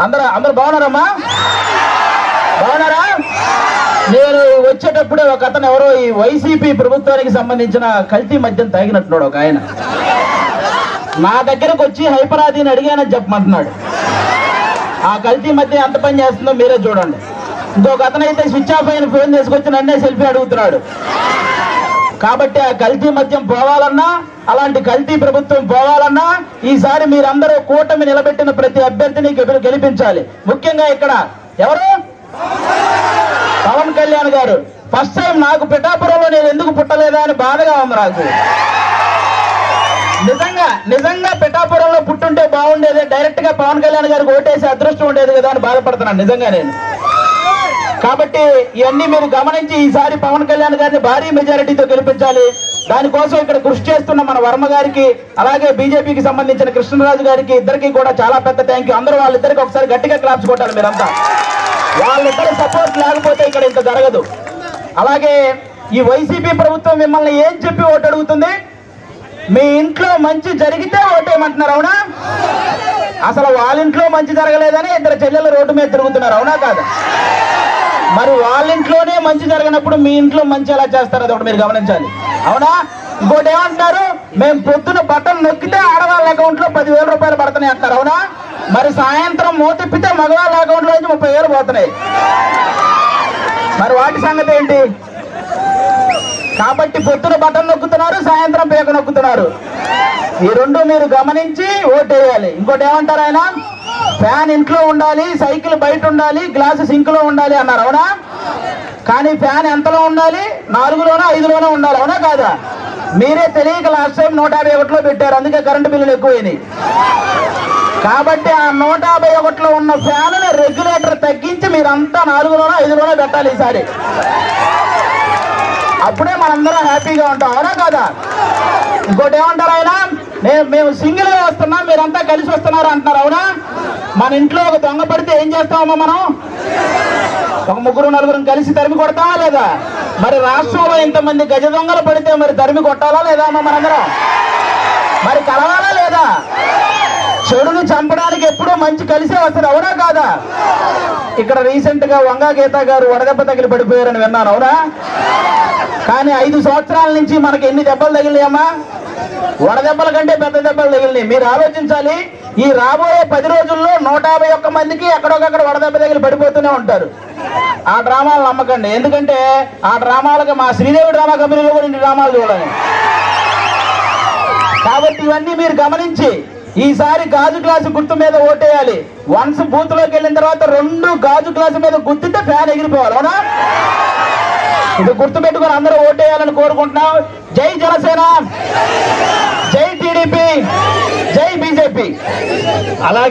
అందరూ బాగున్నారమ్మా? బాగున్నారా? నేను వచ్చేటప్పుడే ఒక అతను ఎవరో ఈ వైసీపీ ప్రభుత్వానికి సంబంధించిన కల్తీ మద్యం తాగినట్టున్నాడు ఒక ఆయన. నా దగ్గరకు వచ్చి హైపరాదిని అడిగానని చెప్పమంటున్నాడు. ఆ కల్తీ మద్యం ఎంత పని చేస్తుందో మీరే చూడండి. ఇంకొక అతను అయితే స్విచ్ ఆఫ్ అయిన ఫోన్ తీసుకొచ్చి నన్నే సెల్ఫీ అడుగుతున్నాడు. కాబట్టి ఆ కల్తీ మద్యం పోవాలన్నా, అలాంటి కల్తీ ప్రభుత్వం పోవాలన్నా ఈసారి మీరందరూ కూటమి నిలబెట్టిన ప్రతి అభ్యర్థిని గెలిపించాలి. ముఖ్యంగా ఇక్కడ ఎవరు? పవన్ కళ్యాణ్ గారు. ఫస్ట్ టైం నాకు పిఠాపురంలో నేను ఎందుకు పుట్టలేదా అని బాధగా ఉంది నాకు. నిజంగా పిఠాపురంలో పుట్టుంటే బాగుండేది, డైరెక్ట్ గా పవన్ కళ్యాణ్ గారికి ఓటేసి అదృష్టం ఉండేది కదా అని బాధపడుతున్నాను నిజంగా నేను. కాబట్టి ఇవన్నీ మీరు గమనించి ఈసారి పవన్ కళ్యాణ్ గారిని భారీ మెజారిటీతో గెలిపించాలి. దానికోసం ఇక్కడ కృషి చేస్తున్న మన వర్మ గారికి, అలాగే బీజేపీకి సంబంధించిన కృష్ణరాజు గారికి, ఇద్దరికి కూడా చాలా పెద్ద థ్యాంక్ యూ. అందరూ వాళ్ళిద్దరికి ఒకసారి గట్టిగా క్లాప్స్ కొట్టాలి మీరంతా. వాళ్ళిద్దరి సపోర్ట్ లేకపోతే ఇక్కడ ఇంత జరగదు. అలాగే ఈ వైసీపీ ప్రభుత్వం మిమ్మల్ని ఏం చెప్పి ఓటు అడుగుతుంది? మీ ఇంట్లో మంచి జరిగితే ఓటేయమంటున్నారు, అవునా? అసలు వాళ్ళ ఇంట్లో మంచి జరగలేదని ఇద్దరు చెల్లెలు రోడ్డు మీద తిరుగుతున్నారు, అవునా కాదు? మరి వాళ్ళ ఇంట్లోనే మంచి జరగనప్పుడు మీ ఇంట్లో మంచి ఎలా చేస్తారు? అది ఒకటి మీరు గమనించాలి, అవునా? ఇంకోటి ఏమంటారు? మేము పొద్దున బటన్ నొక్కితే ఆడవాళ్ళ అకౌంట్ లో 10,000 రూపాయలు పడుతున్నాయి అంటారు, అవునా? మరి సాయంత్రం మూతిప్పితే మగవాళ్ళ అకౌంట్ లో నుంచి 30,000 పోతున్నాయి. మరి వాటి సంగతి ఏంటి? కాబట్టి పొద్దున బటన్ నొక్కుతున్నారు, సాయంత్రం పేక నొక్కుతున్నారు. ఈ రెండు మీరు గమనించి ఓటేయాలి. ఇంకోటి ఏమంటారు ఆయన? ఫ్యాన్ ఇంట్లో ఉండాలి, సైకిల్ బయట ఉండాలి, గ్లాసు సింక్ లో ఉండాలి అన్నారు, అవునా? కానీ ఫ్యాన్ ఎంతలో ఉండాలి? 4లోనో 5లోనో ఉండాలి, అవునా కాదా? మీరే తెలియక లాస్ట్ టైం 151లో పెట్టారు, అందుకే కరెంటు బిల్లులు ఎక్కువైనాయి. కాబట్టి ఆ 151లో ఉన్న ఫ్యాన్ రెగ్యులేటర్ తగ్గించి మీరంతా 4లోనో 5లోనో పెట్టాలి ఈసారి. అప్పుడే మనందరం హ్యాపీగా ఉంటాం, అవునా కాదా? ఇంకోటి ఏమంటారు ఆయన? మేము సింగిల్ గా వస్తున్నాం, మీరంతా కలిసి వస్తున్నారు అంటున్నారు, అవునా? మన ఇంట్లో ఒక దొంగ పడితే ఏం చేస్తామమ్మా మనం? ఒక 3-4 కలిసి తరిమి కొడతామా లేదా? మరి రాష్ట్రంలో ఇంతమంది గజ దొంగలు పడితే మరి తరిమి కొట్టాలా లేదా అమ్మా మనందరం? మరి కలవాలా లేదా? చెడును చంపడానికి ఎప్పుడూ మంచి కలిసే వస్తుంది, అవునా కాదా? ఇక్కడ రీసెంట్ గా వంగా గీత గారు వడదెబ్బ తగిలి పడిపోయారని విన్నాను, అవునా? కానీ 5 సంవత్సరాల నుంచి మనకి ఎన్ని దెబ్బలు తగిలినాయమ్మా? వడదెబ్బల కంటే పెద్ద దెబ్బలు తగిలినాయి. మీరు ఆలోచించాలి, ఈ రాబోయే 10 రోజుల్లో 151 మందికి ఎక్కడొకక్కడ వడదెబ్బ తగిలి పడిపోతూనే ఉంటారు. ఆ డ్రామాలు నమ్మకండి, ఎందుకంటే ఆ డ్రామాలకు మా శ్రీదేవి డ్రామా కంపెనీలో కూడా ఇన్ని డ్రామాలు చూడాలి. కాబట్టి ఇవన్నీ మీరు గమనించి ఈసారి గాజు గ్లాసు గుర్తు మీద ఓటేయాలి. వన్స్ బూత్ లోకి వెళ్ళిన తర్వాత 2 గాజు గ్లాసు మీద గుర్తుంటే ఫ్యాన్ ఎగిరిపోవాలి, అవునా? ఇది గుర్తు పెట్టుకుని అందరూ ఓటేయాలని కోరుకుంటున్నాం. జై జనసేన, జై టీడీపీ, జై బీజేపీ. అలాగే